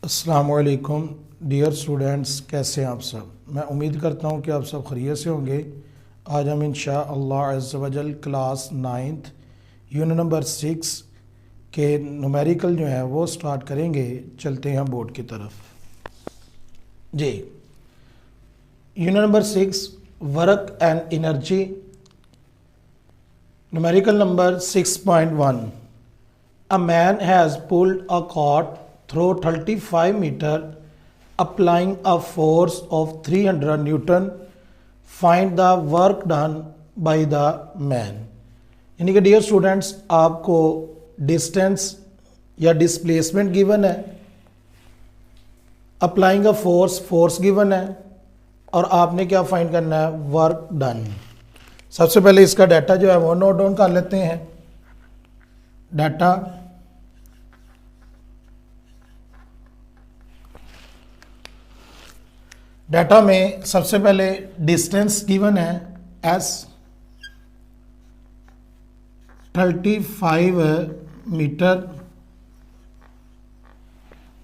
अस्सलामुअलैकुम dear students, कैसे हैं आप सब। मैं उम्मीद करता हूं कि आप सब खैरियत से होंगे। आज हम इंशाअल्लाह अज़्ज़ व जल क्लास 9th यूनिट नंबर 6 के न्यूमेरिकल जो है वो स्टार्ट करेंगे। चलते हैं बोर्ड की तरफ जी। Unit number 6 work and energy, numerical number 6.1। A man has pulled a cart through 35 meter applying a force of 300 Newton. Find the work done by the man। यानी कि डियर स्टूडेंट्स, आपको distance या displacement given है, applying a force given है, और आपने क्या find करना है, वर्क डन। सबसे पहले इसका डाटा जो है वो नोट डाउन कर लेते हैं। डाटा में सबसे पहले डिस्टेंस गिवन है S 35 metre.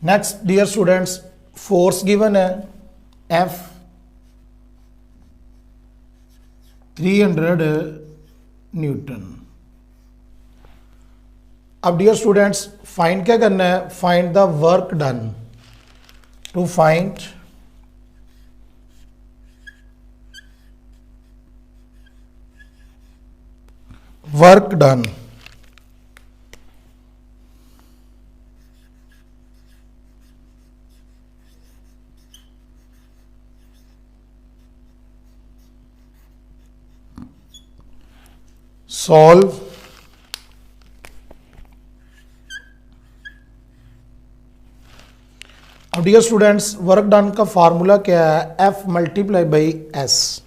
Next dear students, force given है एफ 300 न्यूटन। अब डियर स्टूडेंट्स फाइंड क्या करना है, find the work done. To find work done, solve अब डियर स्टूडेंट्स वर्क डन का फार्मूला क्या है, F multiply by S.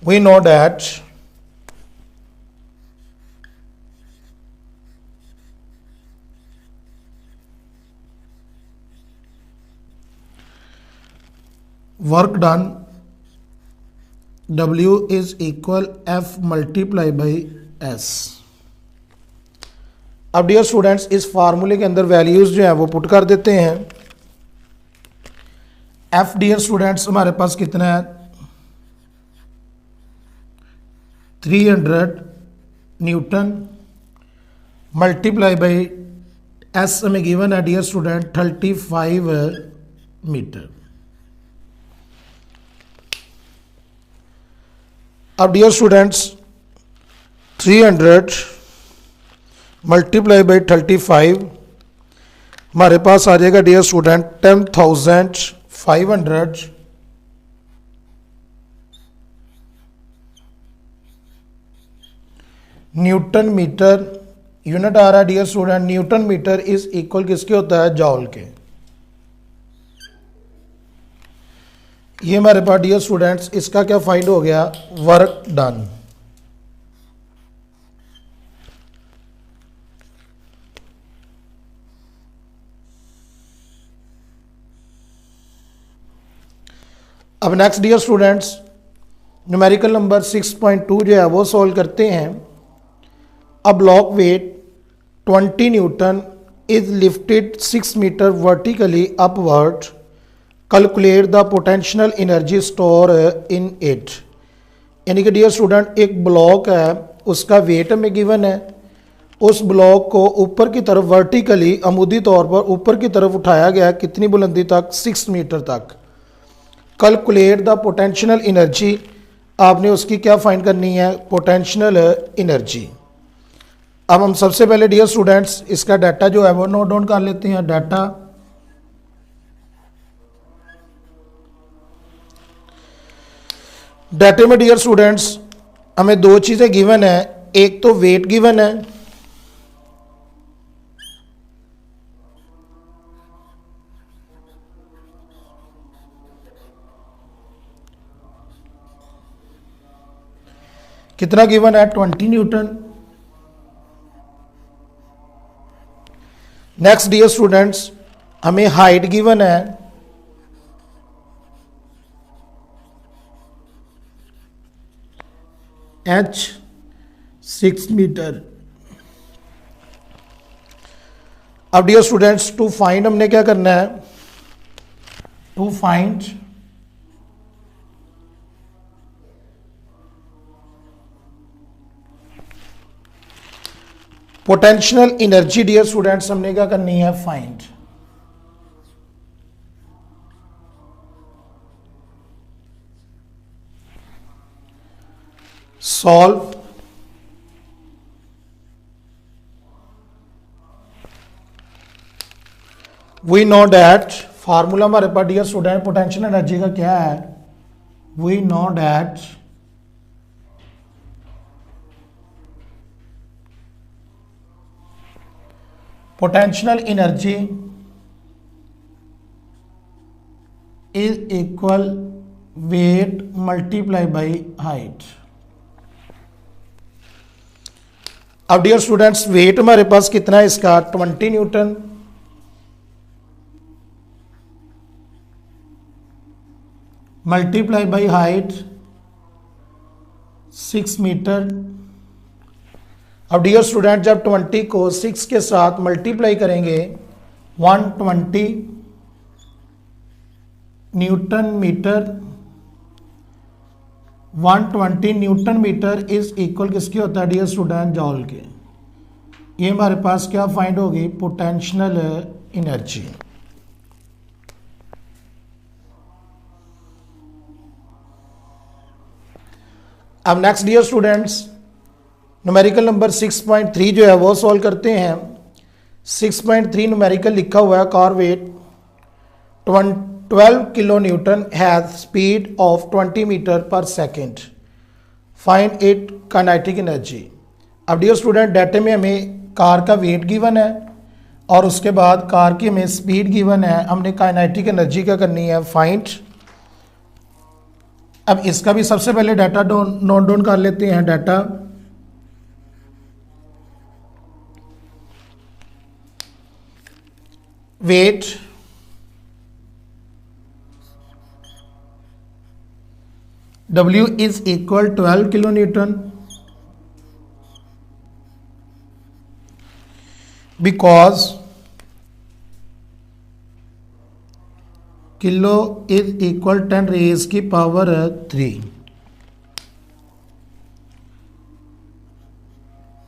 We know that work done W is equal F multiply by S। अब dear students इस फार्मूले के अंदर values जो है वो पुट कर देते हैं। F डियर स्टूडेंट्स हमारे पास कितना है, 300 न्यूटन, मल्टीप्लाई बाई S हमें गिवन है डियर स्टूडेंट 35 मीटर। अब डियर स्टूडेंट्स 300 मल्टीप्लाई बाई 35 हमारे पास आ जाएगा dear student 10,500 newton metre. Unit आ रहा है dear student, newton metre is equal किसके होता है, जॉल के। ये हमारे पास डियर स्टूडेंट्स इसका क्या फाइंड हो गया, वर्क डन। अब next dear students numerical number 6.2 जो है वो सॉल्व करते हैं। A block weight 20 newton is lifted 6 metre vertically upward. Calculate the potential energy store in it. यानी कि डियर स्टूडेंट एक ब्लॉक है, उसका वेट हमें गिवन है, उस ब्लॉक को ऊपर की तरफ वर्टिकली अमूदी तौर पर ऊपर की तरफ उठाया गया, कितनी बुलंदी तक, 6 मीटर तक। कैलकुलेट द पोटेंशियल एनर्जी, आपने उसकी क्या फाइंड करनी है, पोटेंशियल एनर्जी। अब हम सबसे पहले डियर स्टूडेंट्स इसका डाटा जो है वो नोट डाउन कर लेते हैं। डाटे में डियर स्टूडेंट्स हमें दो चीज़ें गिवन है, एक तो वेट गिवन है, कितना गिवन है, 20 न्यूटन। नेक्स्ट डियर स्टूडेंट्स हमें हाइट गिवन है, H 6 मीटर। अब डियर स्टूडेंट्स टू फाइंड हमने क्या करना है, to find potential energy dear students हमने क्या करनी है find. Solve we know that formula हमारे पास डियर स्टूडेंट पोटेंशियल एनर्जी का क्या है, we know that potential energy is equal weight multiply by height. अब डियर स्टूडेंट्स वेट हमारे पास कितना है इसका 20 Newton, multiply by height 6 metre. अब डियर स्टूडेंट जब 20 को 6 के साथ मल्टीप्लाई करेंगे 120 newton metre, 120 newton metre is equal किसके होता है डियर स्टूडेंट जॉल के। ये हमारे पास क्या फाइंड होगी पोटेंशियल एनर्जी। अब next dear students numerical number 6.3 जो है वो सॉल्व करते हैं। 6.3 न्यूमेरिकल लिखा हुआ है car weight 12 kilo newton has speed of 20 metre per second, find it kinetic energy. अब डियर स्टूडेंट डाटे में हमें कार का वेट गिवन है और उसके बाद कार की हमें स्पीड गिवन है, हमने काइनेटिक एनर्जी क्या करनी है फाइंड। अब इसका भी सबसे पहले डाटा नोट डाउन कर लेते हैं। Data weight W is equal 12 kilo newton because kilo is equal 10 raise की पावर 3,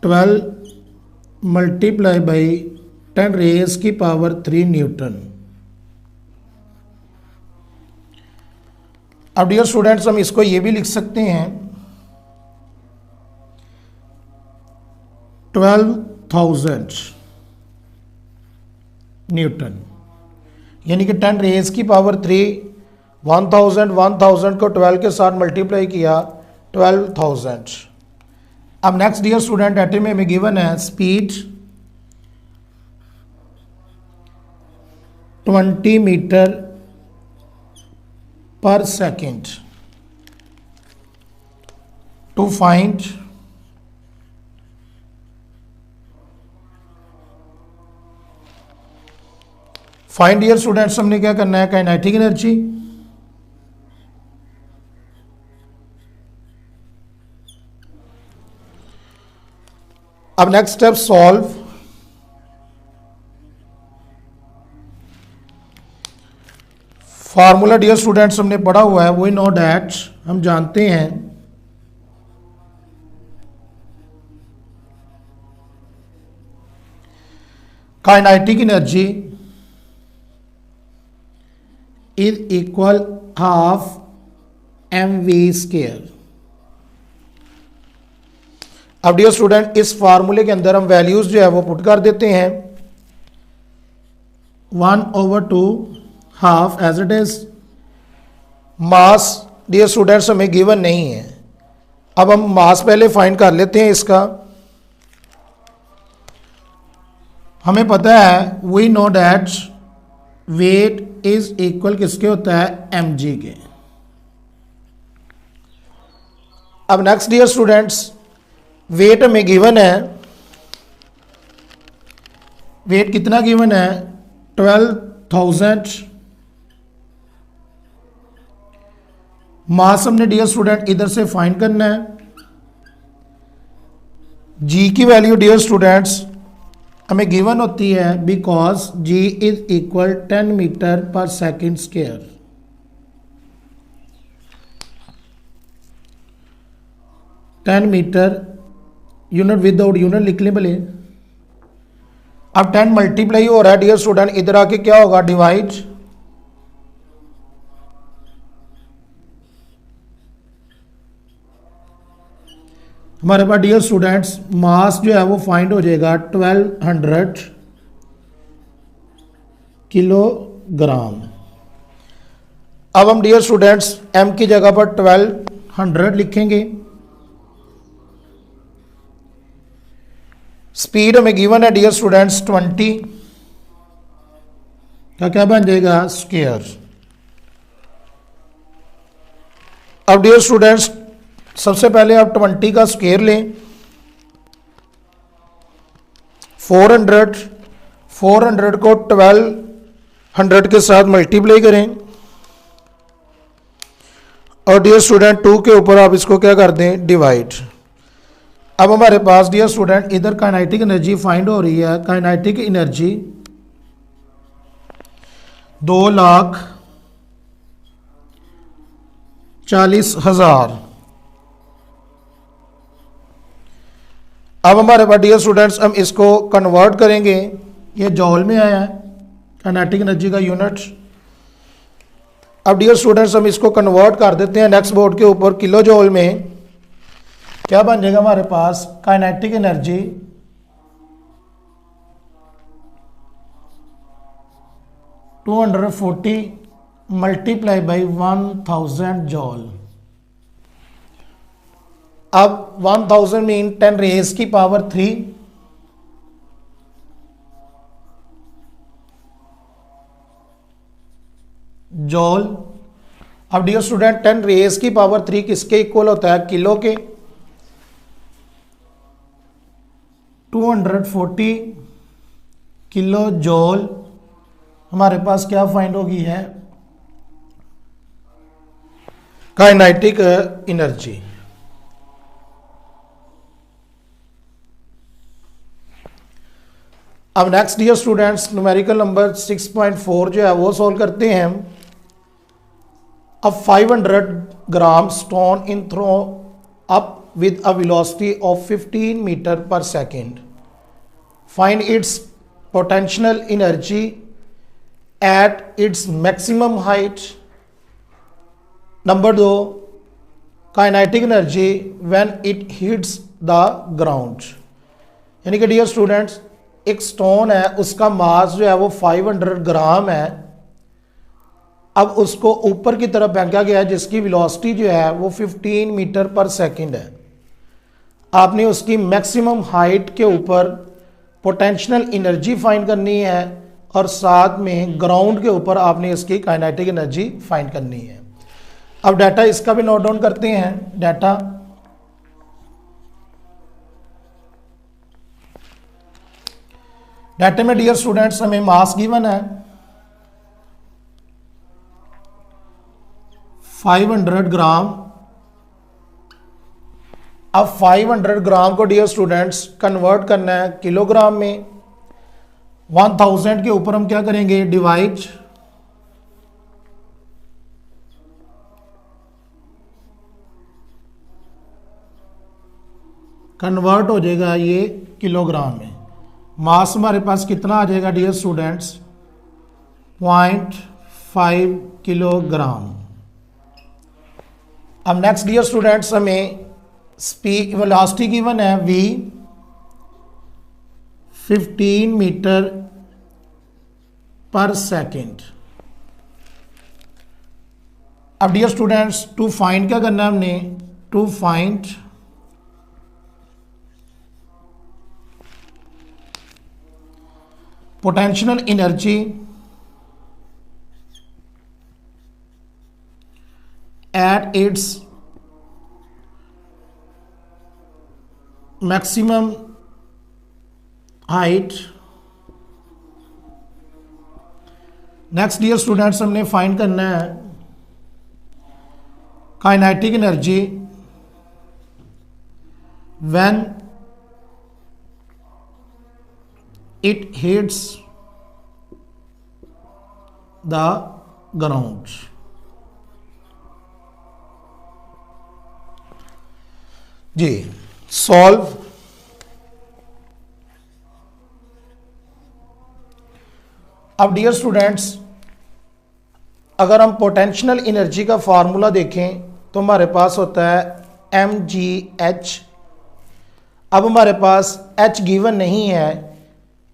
12 मल्टीप्लाई बाई 10 रेज की पावर 3 न्यूटन। अब डियर स्टूडेंट्स हम इसको ये भी लिख सकते हैं 12,000 न्यूटन, यानी कि 10 रेज की पावर 3, 1000 को 12 के साथ मल्टीप्लाई किया 12,000। अब नेक्स्ट डियर स्टूडेंट डाटे में हमें गिवन है speed 20 metre per second. To find dear students हमने क्या करना है काइनेटिक एनर्जी। अब next step solve. Formula dear students हमने पढ़ा हुआ है वी नो डैट, हम जानते हैं kinetic energy is equal half mv square. अब डियर स्टूडेंट इस फार्मूले के अंदर हम वैल्यूज जो है वो पुट कर देते हैं 1/2 half as it is. Mass dear students हमें गिवन नहीं है, अब हम मास पहले फाइंड कर लेते हैं इसका। हमें पता है we know that weight is equal किसके होता है mg के। अब नेक्स्ट डियर स्टूडेंट्स वेट हमें गिवन है, वेट कितना गिवन है 12,000। मास हमने डियर स्टूडेंट इधर से फाइंड करना है। जी की वैल्यू डियर स्टूडेंट्स हमें गिवन होती है because G is equal 10 metre per second square. 10 metre unit without unit लिख लें भले। अब 10 मल्टीप्लाई हो रहा है डियर स्टूडेंट, इधर आके क्या होगा डिवाइड, हमारे पास डियर स्टूडेंट्स मास जो है वो फाइंड हो जाएगा 1200 किलोग्राम। अब हम डियर स्टूडेंट्स m की जगह पर 1200 लिखेंगे। स्पीड हमें गिवन है डियर स्टूडेंट्स 20 का क्या बन जाएगा स्क्वायर। अब डियर स्टूडेंट्स सबसे पहले आप 20 का स्क्वायर लें, 400 को 1200 के साथ मल्टीप्लाई करें और डियर स्टूडेंट 2 के ऊपर आप इसको क्या कर दें डिवाइड। अब हमारे पास डियर स्टूडेंट इधर काइनेटिक एनर्जी फाइंड हो रही है, काइनेटिक एनर्जी 2,40,000। अब हमारे पास डियर स्टूडेंट्स हम इसको कन्वर्ट करेंगे, ये जॉल में आया है काइनेटिक एनर्जी का यूनिट। अब डियर स्टूडेंट्स हम इसको कन्वर्ट कर देते हैं नेक्स्ट बोर्ड के ऊपर किलो जॉल में। क्या बन जाएगा हमारे पास kinetic energy 240 multiply by 1000 joule. अब 1000 मीन 10 रेज की पावर 3, जॉल। अब डियर स्टूडेंट 10 रेज की पावर 3 किसके इक्वल होता है किलो के। 240 किलो जॉल हमारे पास क्या फाइंड होगी है काइनेटिक एनर्जी। अब next dear students numerical number 6.4 जो है वो सॉल्व करते हैं हम। अब 500 gram stone in throw up with a velocity of 15 meter per second. Find its potential energy at its maximum height. Number 2 kinetic energy when it hits the ground। यानी कि dear students एक stone है उसका मास जो है वो 500 ग्राम है। अब उसको ऊपर की तरफ फेंका गया है जिसकी वेलोसिटी जो है वो 15 मीटर पर सेकंड है। आपने उसकी मैक्सिमम हाइट के ऊपर पोटेंशियल एनर्जी फाइंड करनी है और साथ में ग्राउंड के ऊपर आपने इसकी काइनेटिक एनर्जी फाइंड करनी है। अब डाटा इसका भी नोट डाउन करते हैं। डाटा में डियर स्टूडेंट्स हमें मास गिवन है 500 ग्राम। अब 500 ग्राम को डियर स्टूडेंट्स कन्वर्ट करना है किलोग्राम में। 1000 के ऊपर हम क्या करेंगे डिवाइड, कन्वर्ट हो जाएगा ये किलोग्राम में। मास हमारे पास कितना आ जाएगा डियर स्टूडेंट्स 0.5 किलोग्राम। अब नेक्स्ट डियर स्टूडेंट्स हमें स्पीड वेलोसिटी गिवन है v 15 मीटर पर सेकेंड। अब डियर स्टूडेंट्स टू फाइंड क्या करना है हमने, to find potential energy at its maximum height. Next dear students हमने फाइंड करना है kinetic energy when it hits the ground. जी सॉल्व। अब डियर स्टूडेंट्स, अगर हम पोटेंशियल एनर्जी का फार्मूला देखें तो हमारे पास होता है mgh। अब हमारे पास h गिवन नहीं है,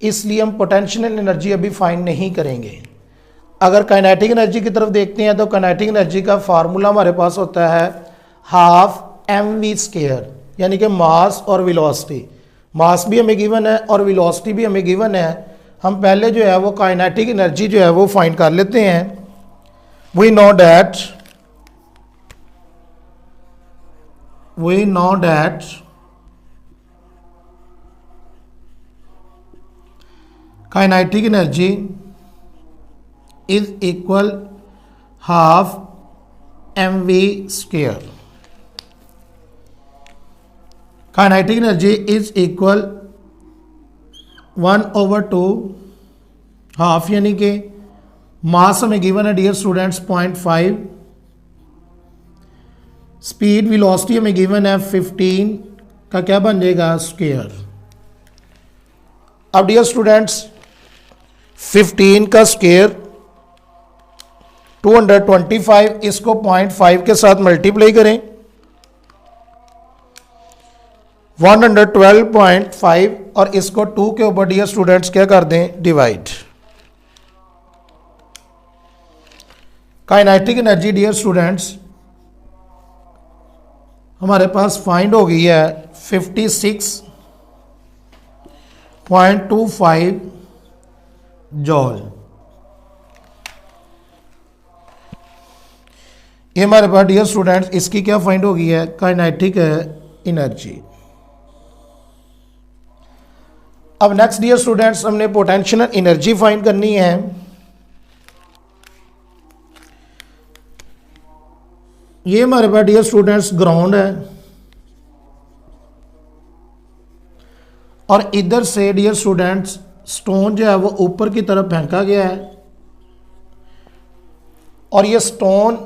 इसलिए हम पोटेंशियल एनर्जी अभी फाइंड नहीं करेंगे। अगर काइनेटिक एनर्जी की तरफ देखते हैं तो काइनेटिक एनर्जी का फार्मूला हमारे पास होता है हाफ mv², यानी कि मास और वेलोसिटी। मास भी हमें गिवन है और वेलोसिटी भी हमें गिवन है। हम पहले जो है वो काइनेटिक एनर्जी जो है वो फाइंड कर लेते हैं। we know that kinetic energy is equal half mv²। kinetic energy is equal 1/2 half, यानी कि मास हमें गिवन है डियर स्टूडेंट्स 0.5, स्पीड वेलोसिटी हमें गिवन है 15 का क्या बन जाएगा स्क्वायर। अब डियर स्टूडेंट्स 15 का स्क्वायर 225, इसको 0.5 के साथ मल्टीप्लाई करें 112.5 और इसको 2 के ऊपर डियर स्टूडेंट्स क्या कर दें divide. Kinetic energy dear students हमारे पास फाइंड हो गई है 56.25 जॉल। ये हमारे पास डियर स्टूडेंट्स इसकी क्या फाइंड हो गई है काइनेटिक एनर्जी। अब नेक्स्ट डियर स्टूडेंट्स हमने पोटेंशियल एनर्जी फाइंड करनी है। ये हमारे पास डियर स्टूडेंट्स ग्राउंड है और इधर से डियर स्टूडेंट्स स्टोन जो है वो ऊपर की तरफ फेंका गया है और ये स्टोन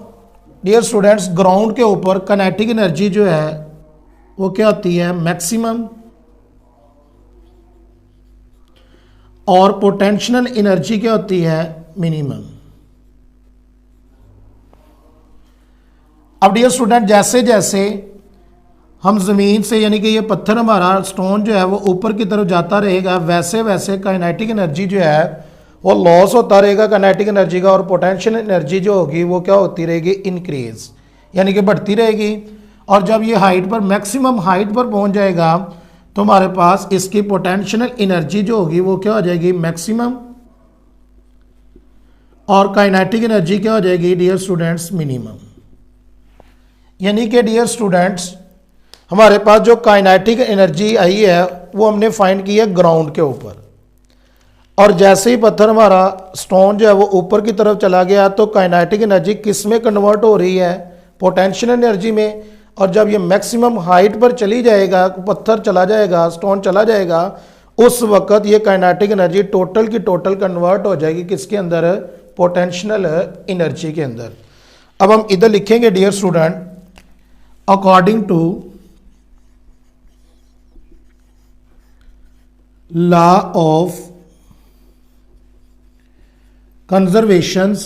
डियर स्टूडेंट्स ग्राउंड के ऊपर काइनेटिक एनर्जी जो है वो क्या होती है मैक्सिमम और पोटेंशियल एनर्जी क्या होती है मिनिमम। अब डियर स्टूडेंट जैसे जैसे हम ज़मीन से यानी कि ये पत्थर हमारा स्टोन जो है वो ऊपर की तरफ जाता रहेगा वैसे वैसे काइनेटिक एनर्जी जो है वो लॉस होता रहेगा काइनेटिक एनर्जी का, और पोटेंशियल एनर्जी जो होगी वो क्या होती रहेगी इंक्रीज, यानी कि बढ़ती रहेगी। और जब ये हाइट पर मैक्सिमम हाइट पर पहुंच जाएगा तो हमारे पास इसकी पोटेंशियल एनर्जी जो होगी वो क्या हो जाएगी मैक्सिमम और काइनेटिक एनर्जी क्या हो जाएगी डियर स्टूडेंट्स मिनिमम। यानी कि डियर स्टूडेंट्स हमारे पास जो काइनेटिक एनर्जी आई है वो हमने फाइंड की है ग्राउंड के ऊपर, और जैसे ही पत्थर हमारा स्टोन जो है वो ऊपर की तरफ चला गया तो काइनेटिक एनर्जी किस में कन्वर्ट हो रही है पोटेंशियल एनर्जी में। और जब ये मैक्सिमम हाइट पर चली जाएगा पत्थर चला जाएगा स्टोन चला जाएगा उस वक्त ये काइनेटिक एनर्जी टोटल की टोटल कन्वर्ट हो जाएगी किसके अंदर पोटेंशियल एनर्जी के अंदर। अब हम इधर लिखेंगे dear student according to law of conservation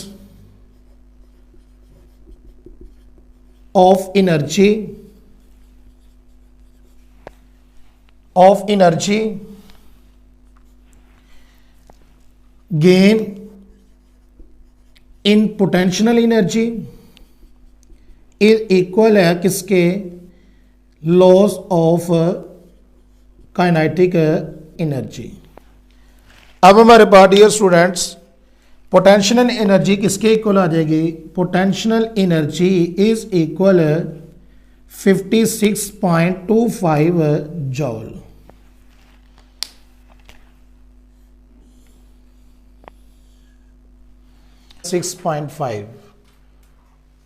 of energy gain in potential energy equal है किसके लॉस ऑफ काइनेटिक एनर्जी। अब हमारे पास डियर स्टूडेंट्स पोटेंशियल एनर्जी किसके इक्वल आ जाएगी potential energy is equal 56.25 जॉल। Six 6.5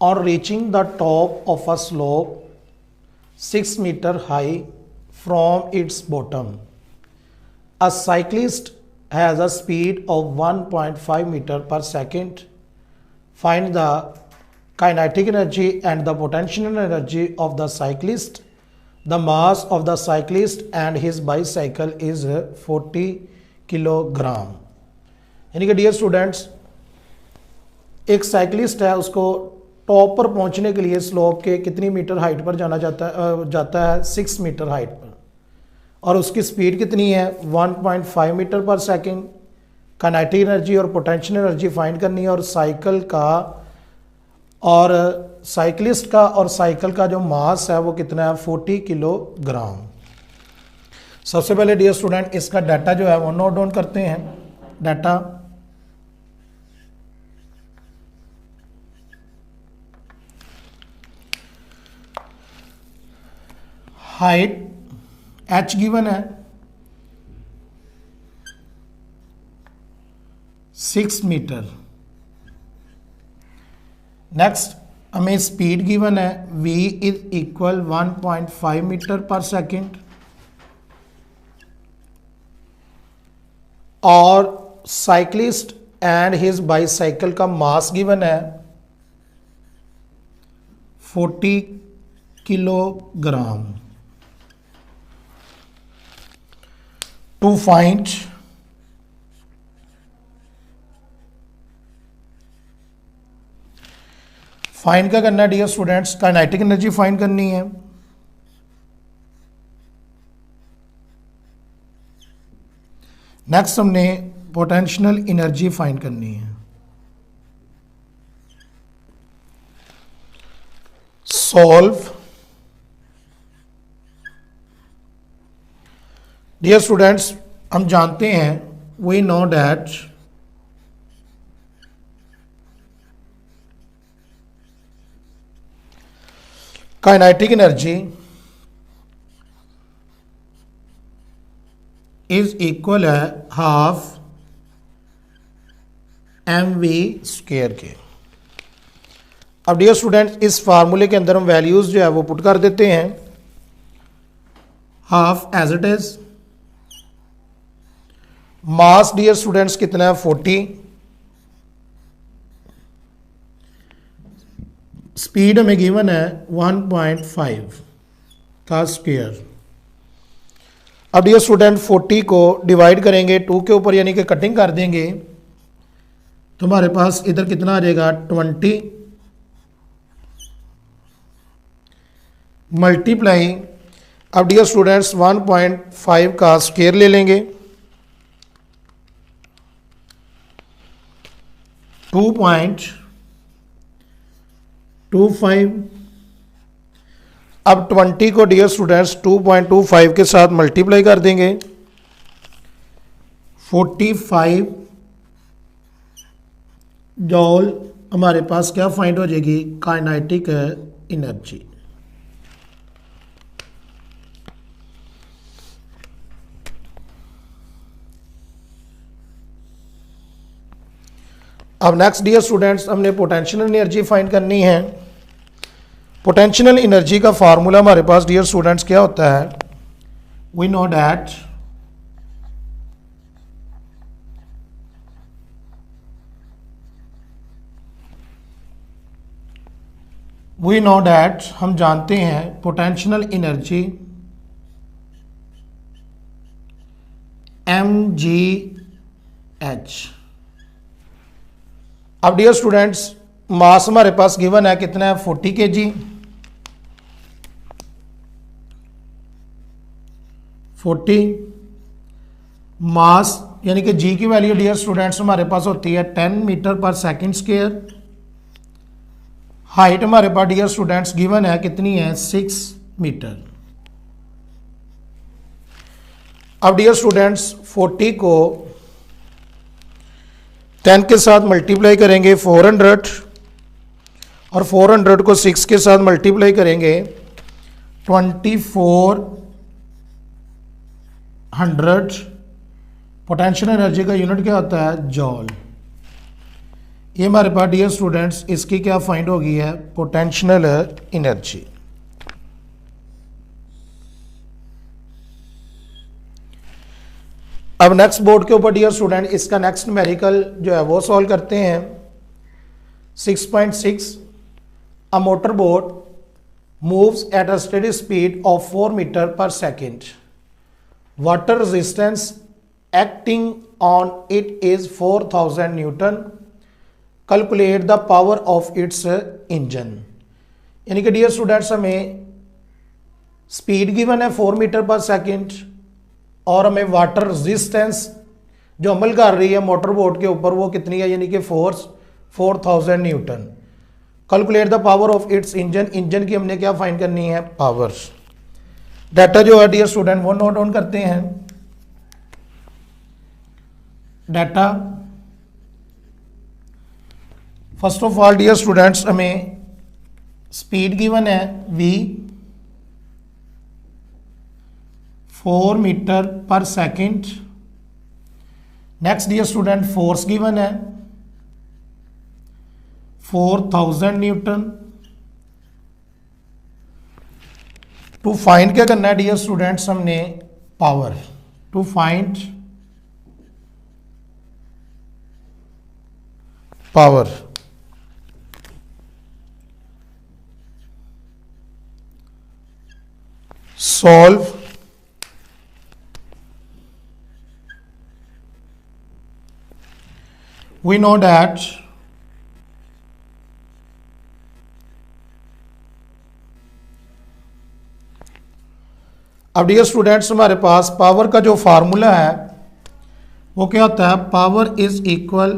on reaching the top of a slope 6 meter high from its bottom, a cyclist has a speed of 1.5 meter per second. Find the kinetic energy and the potential energy of the cyclist the mass of the cyclist and his bicycle is 40 kilogram. यानी कि dear students, एक cyclist है, उसको top पर पहुंचने के लिए slope के कितनी मीटर हाइट पर जाता है 6 मीटर हाइट पर, और उसकी स्पीड कितनी है 1.5 मीटर पर सेकंड। काइनेटिक एनर्जी और पोटेंशियल एनर्जी फाइंड करनी है, और साइकिलिस्ट का और साइकिल का जो मास है वो कितना है 40 किलोग्राम। सबसे पहले डियर स्टूडेंट इसका डाटा जो है वो नोट डाउन करते हैं। डाटा हाइट h गिवन है 6 मीटर। नेक्स्ट हमें स्पीड गिवन है v is equal 1.5 metre per second, और साइक्लिस्ट एंड हिज बाईसाइकिल का मास गिवन है 40 किलोग्राम। टू फाइंड क्या करना है dear students, kinetic energy find करनी है। नेक्स्ट हमने पोटेंशियल एनर्जी फाइंड करनी है। सॉल्व। डियर स्टूडेंट्स, हम जानते हैं we know that kinetic energy is equal है हाफ mv स्क्वायर के। अब डियर स्टूडेंट्स, इस फार्मूले के अंदर हम वैल्यूज जो है वो पुट कर देते हैं। Half as it is, mass dear students कितना है 40, स्पीड हमें गिवन है 1.5 का स्क्वायर। अब डियर स्टूडेंट 40 को डिवाइड करेंगे 2 के ऊपर, यानी कि कटिंग कर देंगे, तो हमारे पास इधर कितना आ जाएगा 20 मल्टीप्लाई। अब डियर स्टूडेंट्स 1.5 का स्क्वायर ले लेंगे, 2.25। अब 20 को डियर स्टूडेंट्स 2.25 के साथ मल्टीप्लाई कर देंगे, 45 जॉल हमारे पास क्या फाइंड हो जाएगी, काइनेटिक एनर्जी। अब नेक्स्ट डियर स्टूडेंट्स हमने पोटेंशियल एनर्जी फाइंड करनी है। पोटेंशियल एनर्जी का फार्मूला हमारे पास डियर स्टूडेंट्स क्या होता है, वी नो डैट हम जानते हैं पोटेंशियल एनर्जी mgh। अब डियर स्टूडेंट्स मास हमारे पास गिवन है कितना है 40 kg, 40 मास यानी कि जी की वैल्यू डियर स्टूडेंट्स हमारे पास होती है 10 मीटर पर सेकंड स्क्वायर। हाइट हमारे पास डियर स्टूडेंट्स गिवन है कितनी है 6 मीटर। अब डियर स्टूडेंट्स 40 को 10 के साथ मल्टीप्लाई करेंगे 400, और 400 को 6 के साथ मल्टीप्लाई करेंगे 2400। पोटेंशियल एनर्जी का यूनिट क्या होता है जॉल। ये हमारे पास डियर स्टूडेंट्स इसकी क्या फाइंड होगी है पोटेंशियल एनर्जी। अब नेक्स्ट बोर्ड के ऊपर डियर स्टूडेंट इसका नेक्स्ट न्यूमेरिकल जो है वो सॉल्व करते हैं। 6.6 a motor boat moves at a steady speed of 4 meter per second. Water resistance acting on it is 4000 Newton. Calculate the power of its engine. यानी कि डियर स्टूडेंट्स हमें speed given है 4 metre per second और हमें water resistance जो अमल कर रही है मोटर बोट के ऊपर वो कितनी है, यानी कि force 4000 Newton. Calculate the power of its engine. Engine की हमने क्या फाइंड करनी है, पावर. डाटा जो है डियर स्टूडेंट वो नोट डाउन करते हैं. Data first of all dear students हमें स्पीड गिवन है v 4 metre per second. Next dear student force given है 4000 न्यूटन. टू फाइंड क्या करना है डियर स्टूडेंट्स, हमने power. To find power. Solve we know that अब डियर स्टूडेंट्स हमारे पास पावर का जो फार्मूला है वो क्या होता है, power is equal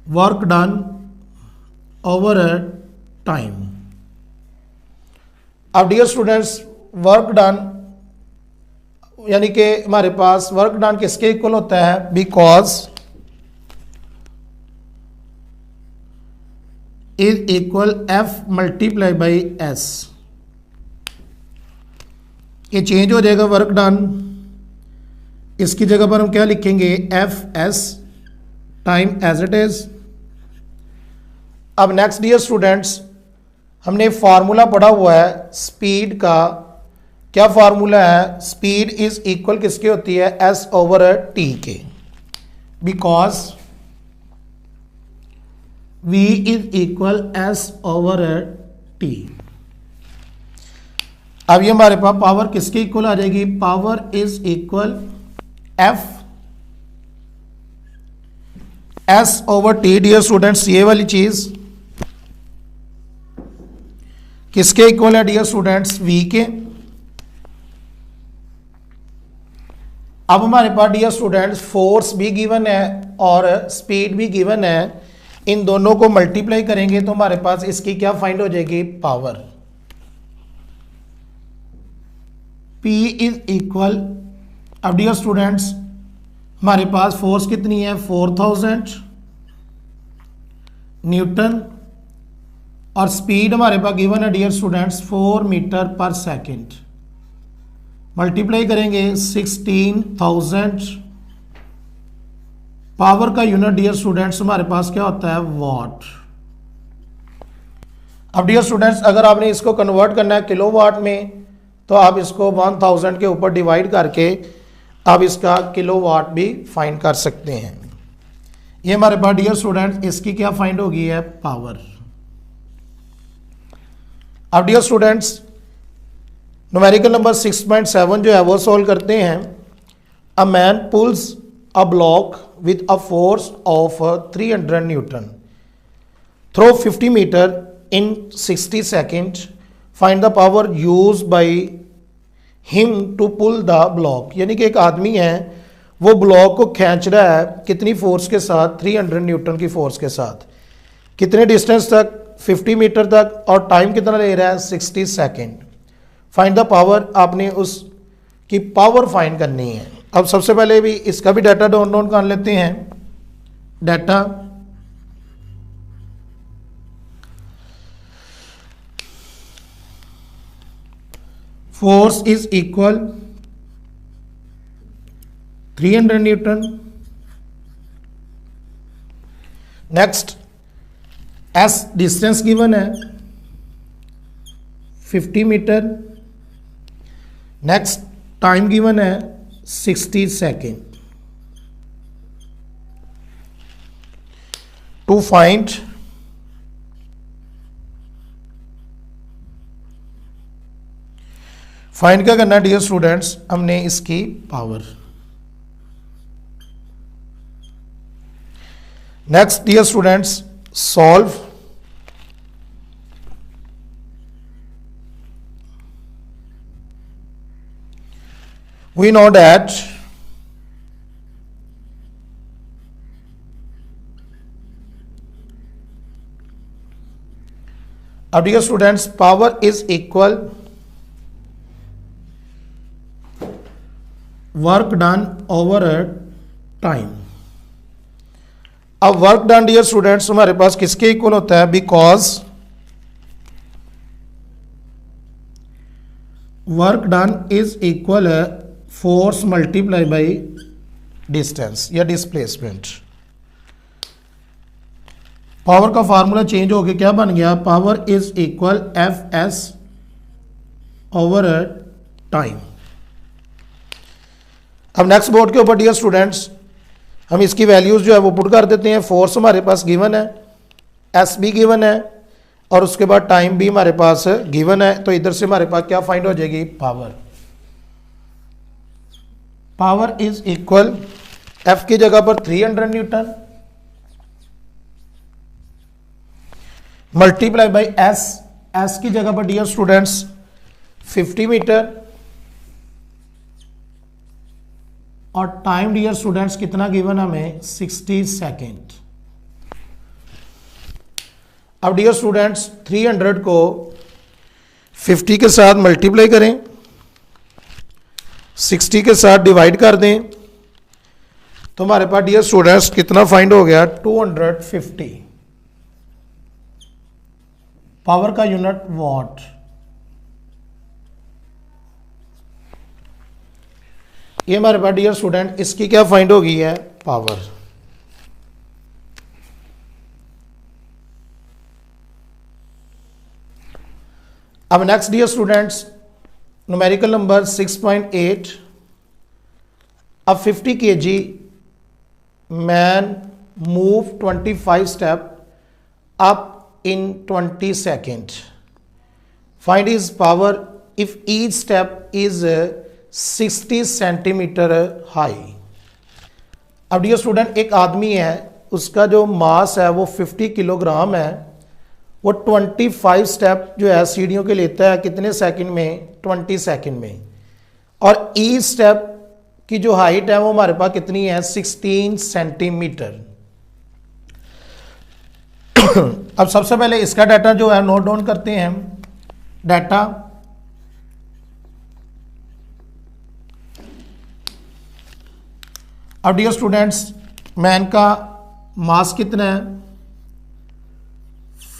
work done over a time. अब डियर स्टूडेंट्स वर्क डन यानी कि हमारे पास वर्क डन किसके इक्वल होता है, because is equal F multiply by S. ये चेंज हो जाएगा वर्क डन, इसकी जगह पर हम क्या लिखेंगे, F S time as it is. अब नेक्स्ट डियर स्टूडेंट्स हमने फार्मूला पढ़ा हुआ है स्पीड का. क्या फार्मूला है, स्पीड इज इक्वल किसके होती है, एस ओवर टी के. Because v is equal S over T. अब ये हमारे पास पावर किसके इक्वल आ जाएगी, power is equal F S over T. Dear students ये वाली चीज किसके इक्वल है डियर स्टूडेंट्स, v के. अब हमारे पास डियर स्टूडेंट्स फोर्स भी गिवन है और स्पीड भी गिवन है. इन दोनों को मल्टीप्लाई करेंगे तो हमारे पास इसकी क्या फाइंड हो जाएगी, पावर. P इज इक्वल, अब डियर स्टूडेंट्स हमारे पास फोर्स कितनी है 4000 न्यूटन और स्पीड हमारे पास गिवन है dear students 4 metre per second. Multiply करेंगे 16000. पावर का यूनिट डियर स्टूडेंट्स हमारे पास क्या होता है, वॉट. अब डियर स्टूडेंट्स अगर आपने इसको कन्वर्ट करना है किलोवाट में तो आप इसको 1000 के ऊपर डिवाइड करके आप इसका किलोवाट भी फाइंड कर सकते हैं. ये हमारे पास डियर स्टूडेंट्स इसकी क्या फाइंड होगी है, पावर. अब डियर स्टूडेंट्स न्यूमेरिकल नंबर 6.7 जो है वो सॉल्व करते हैं. A man pulls a block with a force of 300 Newton through 50 meter in 60 seconds. Find the power used by him to pull the block. यानी कि एक आदमी है वो ब्लॉक को खींच रहा है कितनी फोर्स के साथ, 300 न्यूटन की फोर्स के साथ. कितने डिस्टेंस तक, 50 मीटर तक, और टाइम कितना ले रहा है 60 सेकेंड. फाइंड द पावर, आपने उसकी पावर फाइंड करनी है. अब सबसे पहले भी इसका भी डाटा डाउनलोड कर लेते हैं. Data force is equal 300 Newton. Next S distance given है 50 मीटर. नेक्स्ट टाइम गिवन है 60 सेकेंड. टू फाइंड फाइंड क्या करना है डियर स्टूडेंट्स, हमने इसकी power. Next dear students, solve. We know that dear students, power is equal work done over a time। अब work done dear students हमारे पास किसके equal होता है, because work done is equal force multiply by distance या displacement. Power का formula change होके क्या बन गया, power is equal F S over time. अब नेक्स्ट बोर्ड के ऊपर डियर स्टूडेंट्स हम इसकी वैल्यूज जो है वो पुट कर देते हैं। फोर्स हमारे पास गिवन है, एस भी गिवन है और उसके बाद टाइम भी हमारे पास गिवन है। तो इधर से हमारे पास क्या फाइंड हो जाएगी, power. Power is equal F की जगह पर 300 newton multiply by S, S की जगह पर डियर स्टूडेंट्स 50 मीटर और टाइम डियर स्टूडेंट्स कितना गिवन हमें, 60 सेकेंड। अब डियर स्टूडेंट्स 300 को 50 के साथ मल्टीप्लाई करें, 60 के साथ डिवाइड कर दें, तो हमारे पास डियर स्टूडेंट्स कितना फाइंड हो गया, 250। पावर का यूनिट वॉट। ये हमारे पास डियर स्टूडेंट इसकी क्या फाइंड हो गई है, पावर। अब next dear students numerical number 6.8। अब 50 kg man move 25 step up in 20 seconds. Find his power if each step is 60 centimeter high। अब डियर स्टूडेंट एक आदमी है, उसका जो मास है वो 50 किलोग्राम है, वो 25 स्टेप जो है सीढ़ियों के लेता है कितने सेकंड में, 20 सेकंड में। और ईच स्टेप की जो हाइट है वो हमारे पास कितनी है, 16 सेंटीमीटर। अब सबसे पहले इसका डाटा जो है नोट डाउन करते हैं हम। डाटा अब डियर स्टूडेंट्स मैन का मास कितना है,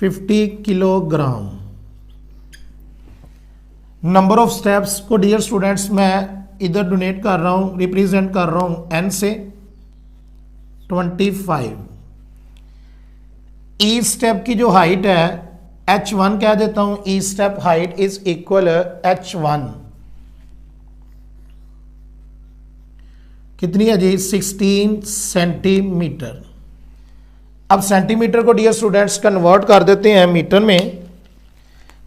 50 किलोग्राम। नंबर ऑफ स्टेप्स को डियर स्टूडेंट्स मैं इधर डोनेट कर रहा हूं, रिप्रेजेंट कर रहा हूं एन से 25। ई स्टेप की जो हाइट है h1 कह देता हूं, ई step height is equal h1 कितनी है जी, 16 सेंटीमीटर। अब सेंटीमीटर को डियर स्टूडेंट्स कन्वर्ट कर देते हैं मीटर में,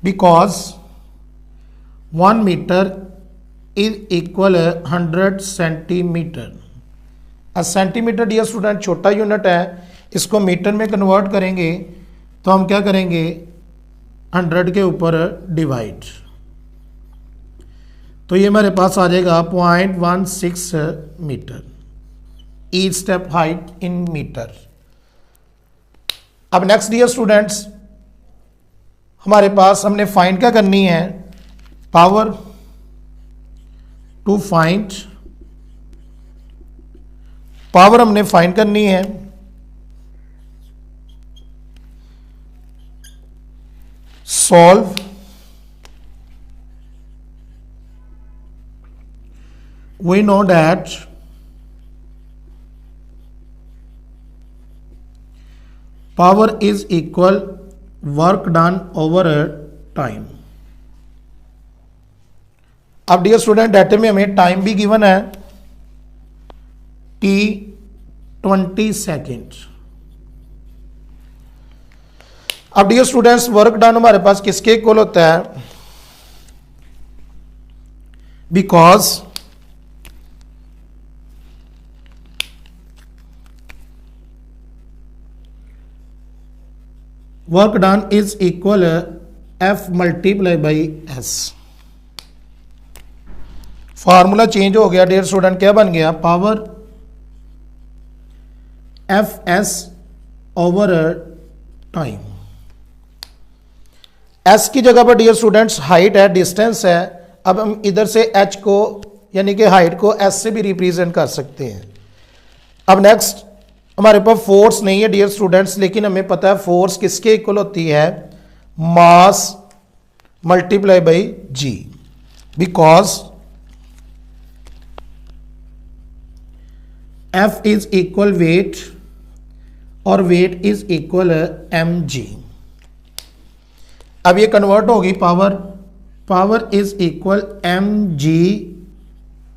because 1 metre is equal 100 centimetre. अब सेंटीमीटर डियर स्टूडेंट छोटा यूनिट है, इसको मीटर में कन्वर्ट करेंगे तो हम क्या करेंगे, 100 के ऊपर डिवाइड, तो ये हमारे पास आ जाएगा 0.16 metre. Each step height in metre. अब नेक्स्ट डियर स्टूडेंट्स हमारे पास हमने फाइंड क्या करनी है, पावर। टू फाइंड पावर हमने फाइंड करनी है, solve we know that power is equal work done over time। अब डियर स्टूडेंट डाटे में हमें टाइम भी गिवन है t 20 सेकेंड। अब डियर स्टूडेंट्स वर्क डन हमारे पास किसके इक्वल होता है, because work done is equal F multiply by S. Formula change हो गया डियर स्टूडेंट, क्या बन गया? Power F S over time. S की जगह पर डियर स्टूडेंट्स हाइट है, डिस्टेंस है। अब हम इधर से एच को यानी कि हाइट को एस से भी रिप्रेजेंट कर सकते हैं। अब नेक्स्ट हमारे पास फोर्स नहीं है डियर स्टूडेंट्स, लेकिन हमें पता है फोर्स किसके इक्वल होती है? Mass multiply by G, because F is equal weight और weight is equal M G. अब ये कन्वर्ट होगी power, power is equal M G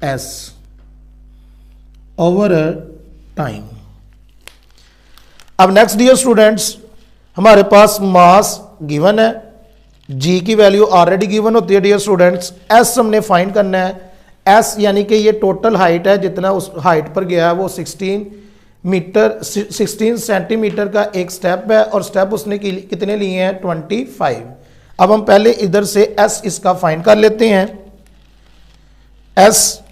S over time. अब नेक्स्ट डियर स्टूडेंट्स हमारे पास मास गिवन है, जी की वैल्यू ऑलरेडी गिवन होती है डियर स्टूडेंट्स। एस हमने फाइंड करना है, एस यानी कि ये टोटल हाइट है, जितना उस हाइट पर गया है वो 16 सेंटीमीटर का एक स्टेप है और स्टेप उसने कितने लिए हैं? 25। अब हम पहले इधर से एस इसका फाइंड कर लेते हैं। एस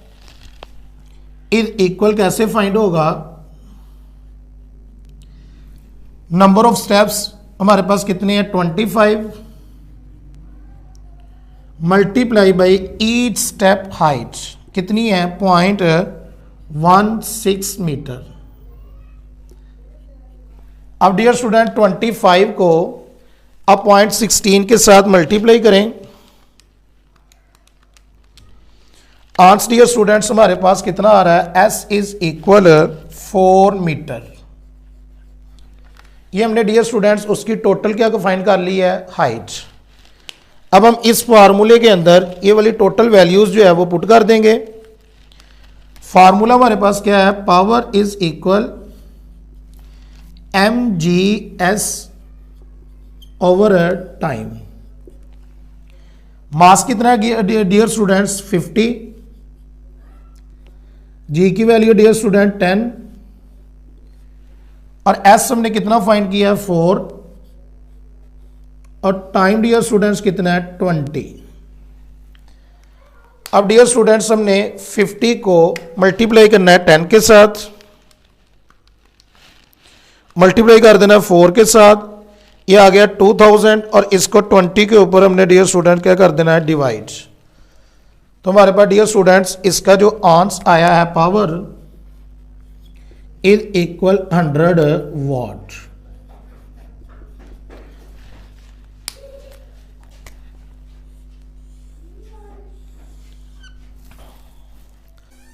इज इक्वल कैसे फाइंड होगा? नंबर ऑफ स्टेप्स हमारे पास कितने हैं? 25 multiply by each step height कितनी है? 0.16 मीटर। अब डियर स्टूडेंट 25 को अब 0.16 के साथ मल्टीप्लाई करें। आंसर डियर स्टूडेंट्स हमारे पास कितना आ रहा है? S is equal 4 metre. ये हमने डियर स्टूडेंट्स उसकी टोटल क्या को फाइंड कर ली है? हाइट। अब हम इस फार्मूले के अंदर ये वाली टोटल वैल्यूज जो है वो पुट कर देंगे। फार्मूला हमारे पास क्या है? Power is equal M G S over time. Mass कितना है डियर स्टूडेंट्स? 50। जी की वैल्यू डियर स्टूडेंट 10 और एस हमने कितना फाइंड किया है? 4 और टाइम डियर स्टूडेंट्स कितना है? 20। अब डियर स्टूडेंट्स हमने 50 को मल्टीप्लाई करना है 10 के साथ, मल्टीप्लाई कर देना 4 के साथ, ये आ गया 2000 और इसको 20 के ऊपर हमने डियर स्टूडेंट क्या कर देना है? डिवाइड। तो हमारे पास डियर स्टूडेंट्स इसका जो आंसर आया है power is equal 100 what.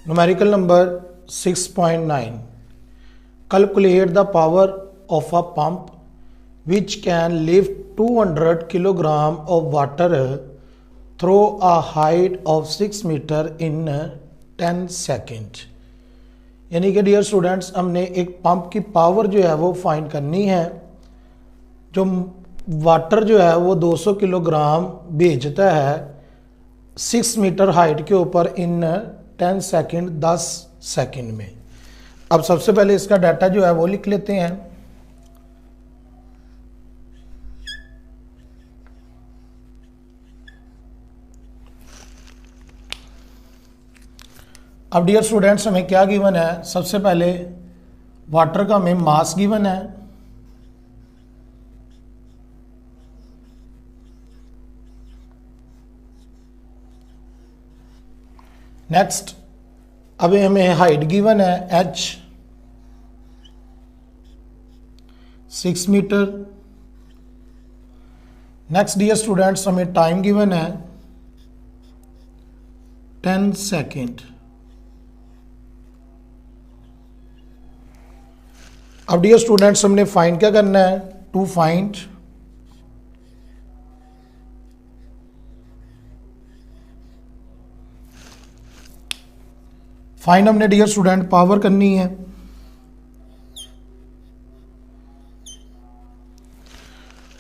Numerical number 6.9 calculate the power of a pump which can lift 200 kilogram of water through a height of 6 meter in 10 second. यानी कि डियर स्टूडेंट्स हमने एक पंप की power जो है वो फाइंड करनी है, जो वाटर जो है वो 200 किलोग्राम भेजता है 6 मीटर हाइट के ऊपर इन 10 सेकेंड 10 सेकेंड में। अब सबसे पहले इसका डाटा जो है वो लिख लेते हैं। अब डियर स्टूडेंट्स हमें क्या गिवन है? सबसे पहले वाटर का हमें मास गिवन है, नेक्स्ट अब हमें हाइट गिवन है h 6 metre. Next dear students हमें टाइम गिवन है 10 सेकेंड। अब डियर स्टूडेंट्स हमने फाइंड क्या करना है? टू फाइंड हमने डियर स्टूडेंट पावर करनी है।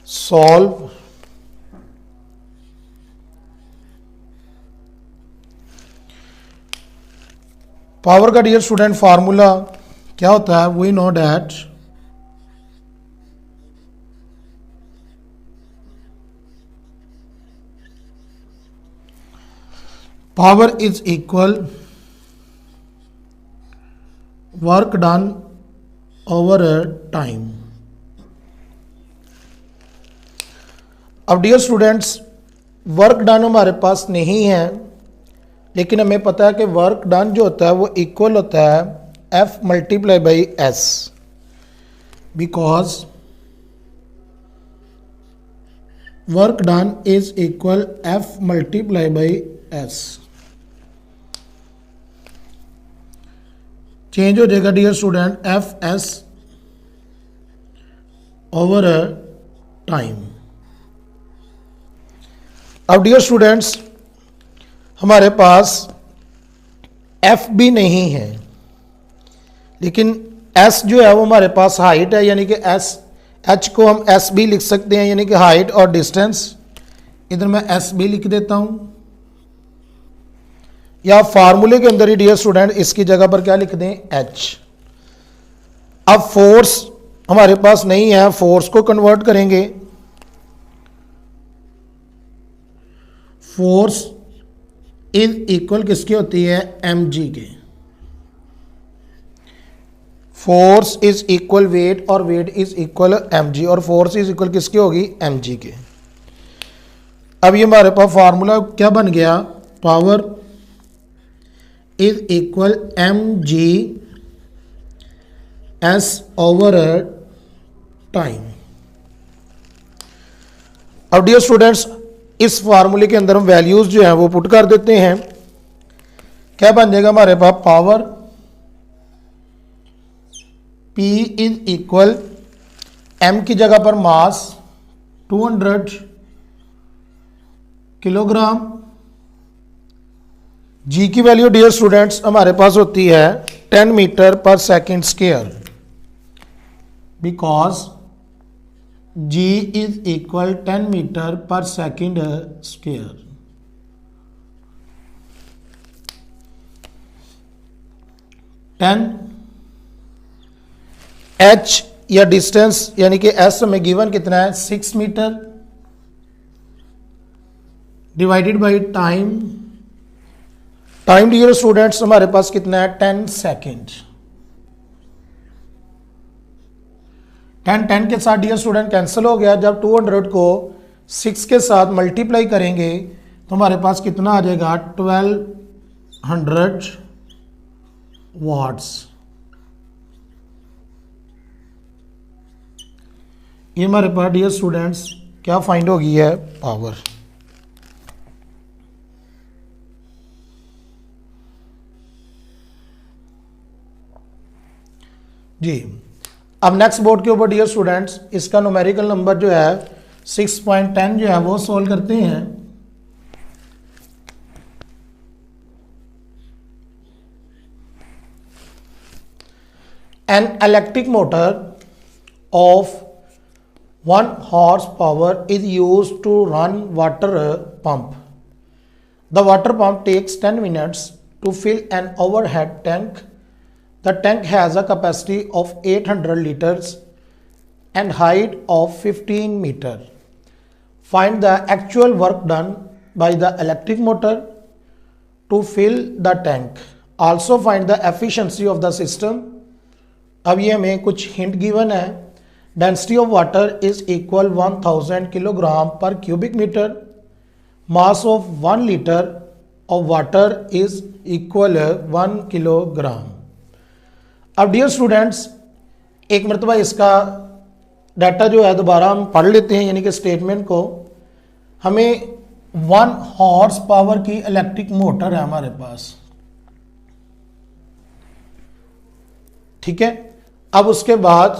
सॉल्व पावर का डियर स्टूडेंट फार्मूला क्या होता है? We know that power is equal work done over time. अब डियर स्टूडेंट्स, वर्क डन हमारे पास नहीं है, लेकिन हमें पता है कि वर्क डन जो होता है वो इक्वल होता है F multiply by S, because work done is equal F multiply by S। Change हो जाएगा dear student F S over time. अब डियर स्टूडेंट्स, हमारे पास एफ भी नहीं है, लेकिन एस जो है वो हमारे पास हाइट है, यानी कि एस एच को हम एस भी लिख सकते हैं, यानी कि हाइट और डिस्टेंस। इधर मैं एस भी लिख देता हूं, या फार्मूले के अंदर ही डियर स्टूडेंट इसकी जगह पर क्या लिख दें? एच। अब फोर्स हमारे पास नहीं है, फोर्स को कन्वर्ट करेंगे। फोर्स इज इक्वल किसकी होती है? एम जी के। फोर्स इज इक्वल वेट और weight is equal M G, और फोर्स इज इक्वल किसकी होगी? एम जी के। अब ये हमारे पास फार्मूला क्या बन गया? Power is equal M G S over time. अब डियर स्टूडेंट्स, इस फार्मूले के अंदर हम वैल्यूज जो है वो पुट कर देते हैं। क्या बन जाएगा हमारे पास? Power P is equal M की जगह पर मास 200 किलोग्राम। G की वैल्यू डियर स्टूडेंट्स हमारे पास होती है 10 metre per second square, because G is equal 10 metre per second square. H या डिस्टेंस यानी कि S में गिवन कितना है? 6 metre divided by time. Time dear students हमारे पास कितना है? 10 सेकेंड। 10 के साथ डियर स्टूडेंट कैंसिल हो गया। जब 200 को 6 के साथ मल्टीप्लाई करेंगे तो हमारे पास कितना आ जाएगा? 1200 वाट्स। ये हमारे पास डियर स्टूडेंट्स क्या फाइंड हो गई है? पावर। जी, अब नेक्स्ट बोर्ड के ऊपर डियर स्टूडेंट्स इसका न्यूमेरिकल नंबर जो है 6.10 जो है वो सोल्व करते हैं। An electric motor of 1 horsepower is used to run water pump. The water pump takes 10 minutes to fill an overhead tank. The tank has a capacity of 800 liters and height of 15 meter. Find the actual work done by the electric motor to fill the tank. Also find the efficiency of the system. अब ये हमें कुछ hint given है। Density of water is equal 1000 kilogram per cubic meter. Mass of 1 liter of water is equal 1 kilogram. अब dear students एक मरतबा इसका data जो है दोबारा हम पढ़ लेते हैं, यानी कि स्टेटमेंट को। हमें 1 हॉर्स पावर की इलेक्ट्रिक मोटर है हमारे पास, ठीक है। अब उसके बाद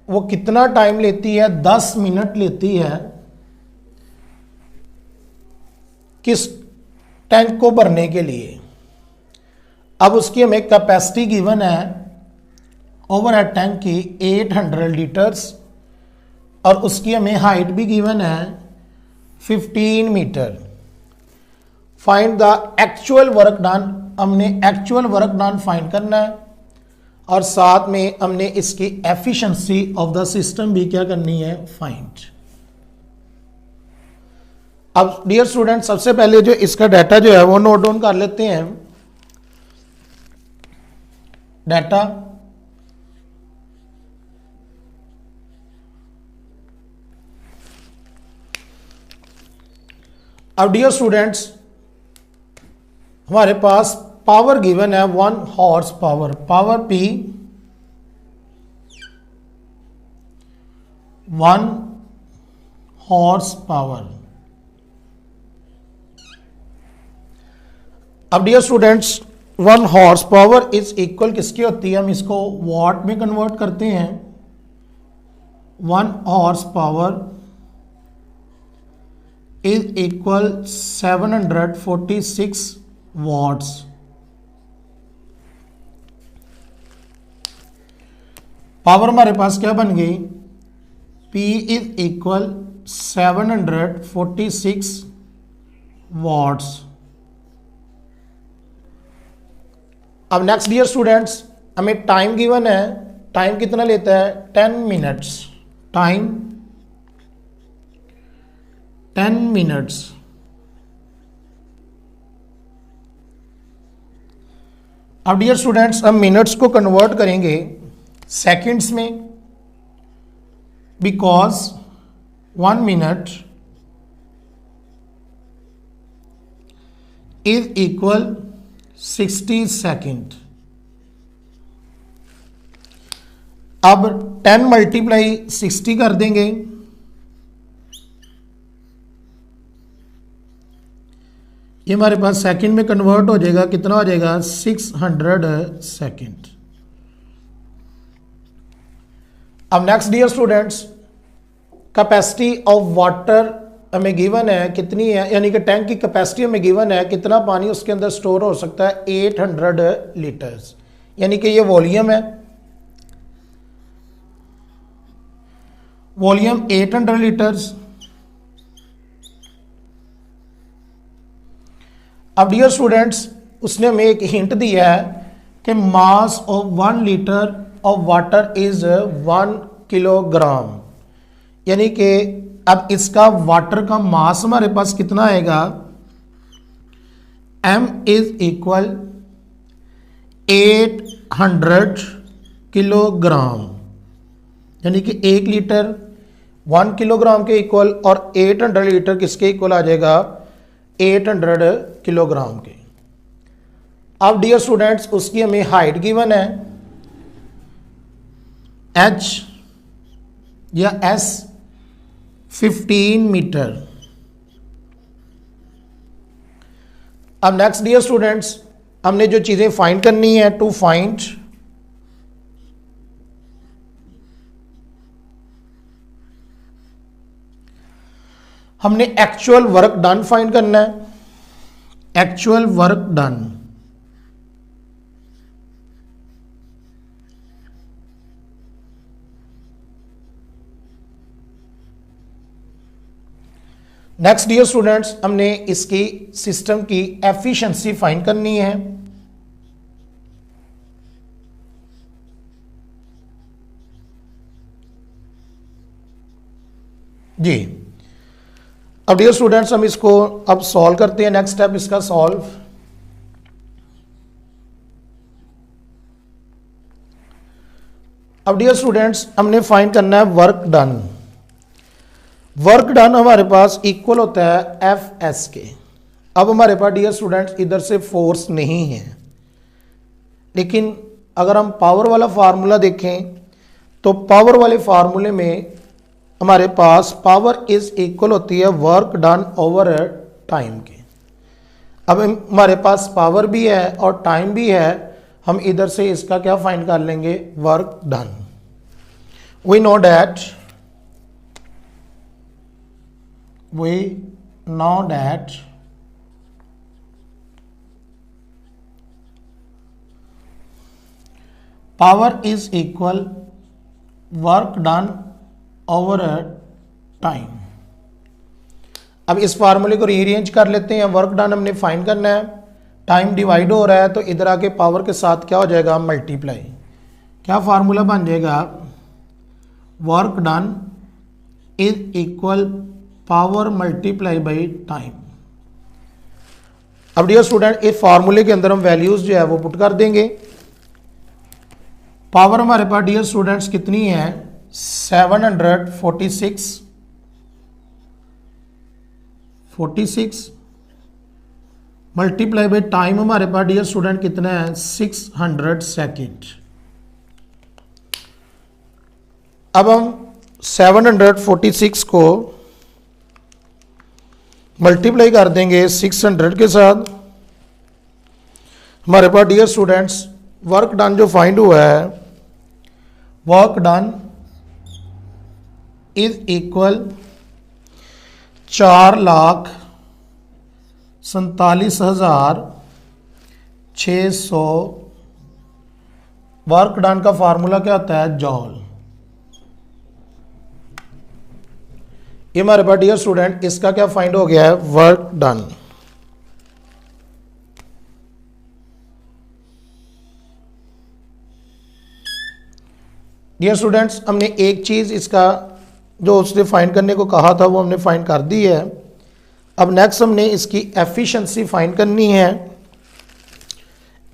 वो कितना टाइम लेती है? 10 मिनट लेती है किस टैंक को भरने के लिए। अब उसकी हमें कैपेसिटी गिवन है ओवरहेड टैंक की 800 लीटर्स, और उसकी हमें हाइट भी गिवन है 15 metre. Find the actual work done हमने एक्चुअल वर्क डन फाइंड करना है और साथ में हमने इसकी एफिशिएंसी ऑफ द सिस्टम भी क्या करनी है, फाइंड। अब डियर स्टूडेंट सबसे पहले जो इसका डाटा जो है वो नोट डाउन कर लेते हैं। डाटा अब डियर स्टूडेंट्स हमारे पास पावर गिवन है 1 horse power, power P 1 horse power. अब dear students 1 horse power is equal किसकी होती है, हम इसको वॉट में कन्वर्ट करते हैं। 1 horse power is equal 746 watts. Power हमारे पास क्या बन गई, P इज इक्वल 746 वॉट्स। अब नेक्स्ट डियर स्टूडेंट्स हमें टाइम गिवन है, टाइम कितना लेता है 10 मिनट्स, टाइम 10 मिनट्स। अब डियर स्टूडेंट्स हम मिनट्स को कन्वर्ट करेंगे सेकंड्स में, because 1 minute is equal 60 second. अब 10 मल्टीप्लाई 60 कर देंगे, ये हमारे पास सेकंड में कन्वर्ट हो जाएगा, कितना हो जाएगा 600 सेकेंड। अब next dear students capacity of water हमें गिवन है कितनी है, यानी कि टैंक की कैपेसिटी हमें गिवन है, कितना पानी उसके अंदर स्टोर हो सकता है 800 लीटर्स, यानी कि ये वॉल्यूम है, वॉल्यूम 800 लीटर्स। अब डियर स्टूडेंट्स उसने हमें एक हिंट दिया है कि mass of 1 litre of water is 1 kilogram, यानी कि अब इसका वाटर का मास हमारे पास कितना आएगा, M इज इक्वल 800 किलोग्राम, यानी कि 1 लीटर 1 किलोग्राम के इक्वल और 800 लीटर किसके इक्वल आ जाएगा, 800 किलोग्राम के। अब डियर स्टूडेंट्स उसकी हमें हाइट गिवन है H या S 15 मीटर। अब नेक्स्ट डियर स्टूडेंट्स हमने जो चीजें फाइंड करनी है, टू फाइंड हमने एक्चुअल वर्क डन फाइंड करना है, actual work done. Next dear students हमने इसकी सिस्टम की एफिशिएंसी फाइंड करनी है। जी अब डियर स्टूडेंट्स हम इसको अब सॉल्व करते हैं। नेक्स्ट स्टेप इसका सॉल्व। अब डियर स्टूडेंट्स हमने फाइंड करना है वर्क डन। वर्क डन हमारे पास इक्वल होता है एफ एस के। अब हमारे पास डियर स्टूडेंट्स इधर से फोर्स नहीं है, लेकिन अगर हम पावर वाला फार्मूला देखें तो पावर वाले फार्मूले में हमारे पास पावर इज इक्वल होती है वर्क डन ओवर टाइम के। अब हमारे पास पावर भी है और टाइम भी है, हम इधर से इसका क्या फाइंड कर लेंगे, work done. We know that power is equal work done over time. अब इस फार्मूले को रीअरेंज कर लेते हैं। वर्क डन हमने फाइंड करना है, टाइम डिवाइड हो रहा है तो इधर आके पावर के साथ क्या हो जाएगा, मल्टीप्लाई। क्या फार्मूला बन जाएगा, work done is equal power multiply by time. अब डियर स्टूडेंट इस फार्मूले के अंदर हम वैल्यूज जो है वो पुट कर देंगे। पावर हमारे पास डियर स्टूडेंट्स कितनी है, 746 मल्टीप्लाई बाई टाइम हमारे पास डियर स्टूडेंट कितना है, 600 सेकेंड। अब हम 746 को मल्टीप्लाई कर देंगे 600 के साथ। हमारे पास डियर स्टूडेंट्स वर्क डन जो फाइंड हुआ है, work done is equal 4,47,600। Work done का फार्मूला क्या होता है, जॉल। ये हमारे पास डियर स्टूडेंट इसका क्या फाइंड हो गया है, वर्क डन। डियर स्टूडेंट्स हमने एक चीज इसका जो उसने फाइंड करने को कहा था वो हमने फाइंड कर दी है। अब नेक्स्ट हमने इसकी एफिशिएंसी फाइंड करनी है।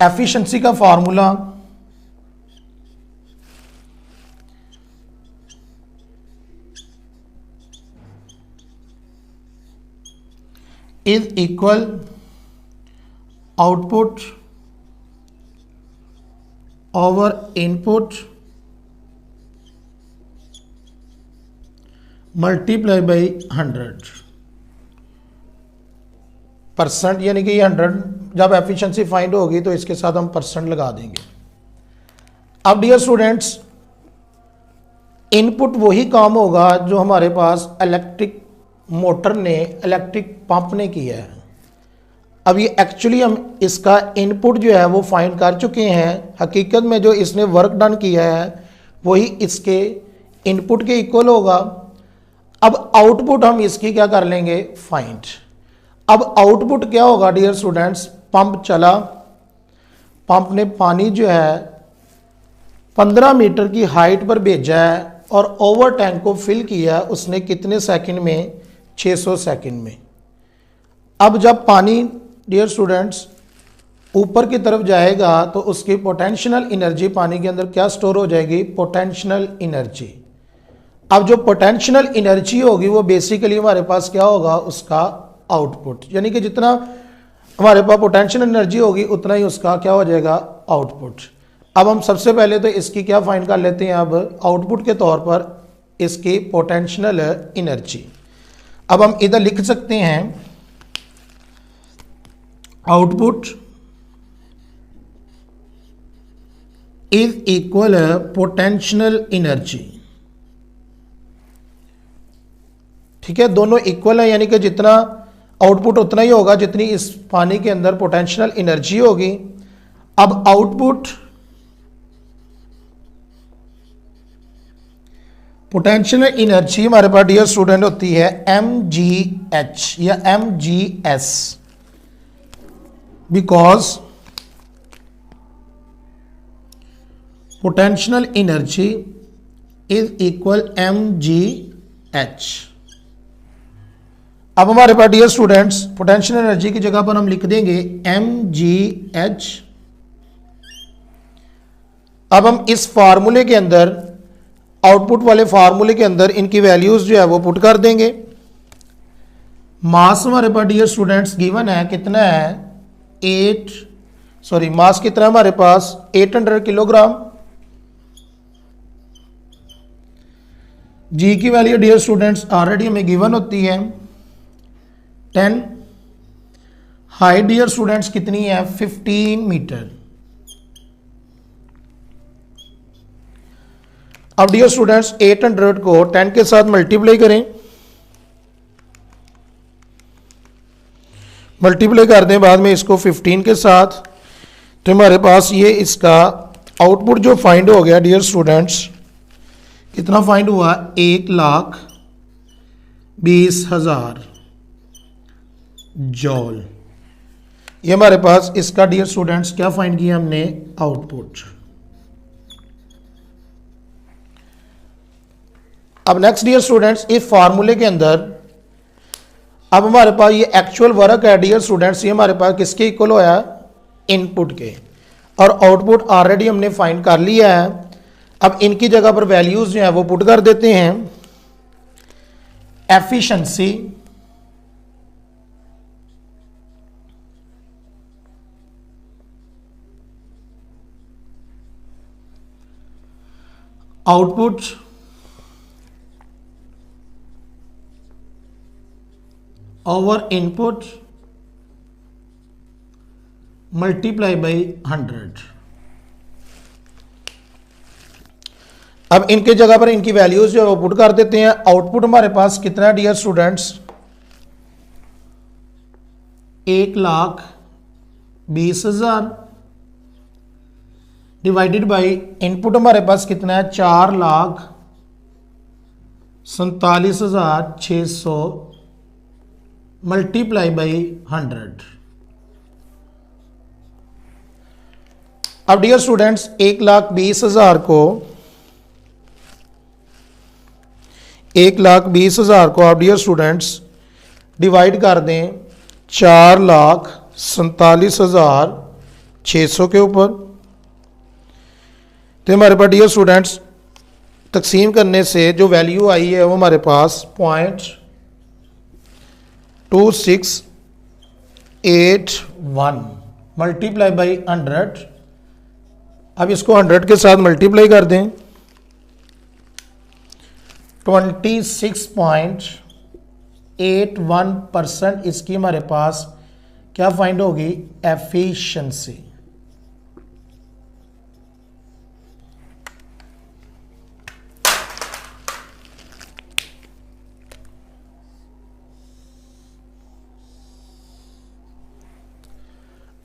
एफिशिएंसी का formula is equal output over input multiply by 100%, यानी कि ये 100 जब एफिशिएंसी फाइंड होगी तो इसके साथ हम परसेंट लगा देंगे। अब डियर स्टूडेंट्स इनपुट वही काम होगा जो हमारे पास इलेक्ट्रिक मोटर ने, इलेक्ट्रिक पंप ने किया है। अब ये एक्चुअली हम इसका इनपुट जो है वो फाइंड कर चुके हैं। हकीकत में जो इसने वर्क डन किया है वही इसके इनपुट के इक्वल होगा। अब आउटपुट हम इसकी क्या कर लेंगे, फाइंड। अब आउटपुट क्या होगा डियर स्टूडेंट्स, पंप चला, पंप ने पानी जो है 15 मीटर की हाइट पर भेजा है और ओवर टैंक को फिल किया उसने कितने सेकंड में, 600 सेकंड में। अब जब पानी डियर स्टूडेंट्स ऊपर की तरफ जाएगा तो उसकी पोटेंशियल एनर्जी पानी के अंदर क्या स्टोर हो जाएगी, पोटेंशियल एनर्जी। अब जो पोटेंशियल एनर्जी होगी वो बेसिकली हमारे पास क्या होगा, उसका आउटपुट। यानी कि जितना हमारे पास पोटेंशियल एनर्जी होगी उतना ही उसका क्या हो जाएगा, आउटपुट। अब हम सबसे पहले तो इसकी क्या फाइंड कर लेते हैं, अब आउटपुट के तौर पर इसकी पोटेंशियल एनर्जी। अब हम इधर लिख सकते हैं output is equal potential energy. ठीक है, दोनों इक्वल है, यानी कि जितना आउटपुट उतना ही होगा जितनी इस पानी के अंदर पोटेंशियल एनर्जी होगी। अब आउटपुट पोटेंशियल एनर्जी हमारे पास डियर स्टूडेंट होती है mgh या mgs, because potential energy is equal mgh। अब हमारे पास डियर स्टूडेंट्स पोटेंशियल एनर्जी की जगह पर हम लिख देंगे mgh। अब हम इस फार्मूले के अंदर, आउटपुट वाले फार्मूले के अंदर इनकी वैल्यूज जो है वो पुट कर देंगे। मास हमारे पास डियर स्टूडेंट्स गिवन है, कितना है, मास कितना है हमारे पास, 800 किलोग्राम। जी की वैल्यू डियर स्टूडेंट्स ऑलरेडी हमें गिवन होती है 10। हाइट डियर स्टूडेंट्स कितनी है, 15 मीटर। अब डियर स्टूडेंट्स 800 को 10 के साथ मल्टीप्लाई करें, मल्टीप्लाई कर दें बाद में इसको 15 के साथ, तो हमारे पास ये इसका आउटपुट जो फाइंड हो गया डियर स्टूडेंट्स, कितना फाइंड हुआ, 1,20,000 जॉल। ये हमारे पास इसका डियर स्टूडेंट्स क्या फाइंड किया हमने, आउटपुट। अब नेक्स्ट डियर स्टूडेंट्स, इस फार्मूले के अंदर अब हमारे पास ये एक्चुअल वर्क है डियर स्टूडेंट्स, ये हमारे पास किसके इक्वल होया, इनपुट के, और आउटपुट ऑलरेडी हमने फाइंड कर लिया है। अब इनकी जगह पर वैल्यूज जो है वो पुट कर देते हैं। Efficiency, output over input multiply by 100। अब इनके जगह पर इनकी वैल्यूज जो है वो पुट कर देते हैं। आउटपुट हमारे पास कितना है dear students, 1,20,000 divided by input हमारे पास कितना है, 4,47,600 मल्टीप्लाई बाई 100। अब डियर स्टूडेंट्स 1,20,000 को 1,20,000 को आप डियर स्टूडेंट्स डिवाइड कर दें 4,47,600 के ऊपर, तो हमारे पास डियर स्टूडेंट्स तकसीम करने से जो वैल्यू आई है वो हमारे पास 0.2681 मल्टीप्लाई बाई 100। अब इसको 100 के साथ मल्टीप्लाई कर दें, 26.81% इसकी हमारे पास क्या फाइंड होगी, efficiency.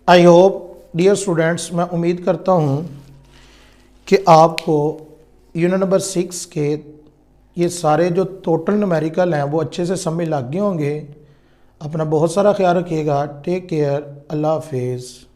I hope dear students, मैं उम्मीद करता हूँ कि आपको यूनिट नंबर 6 के ये सारे जो टोटल न्यूमेरिकल हैं वो अच्छे से समझ लग गए होंगे। अपना बहुत सारा ख्याल रखिएगा। टेक केयर, अल्लाह हाफिज़।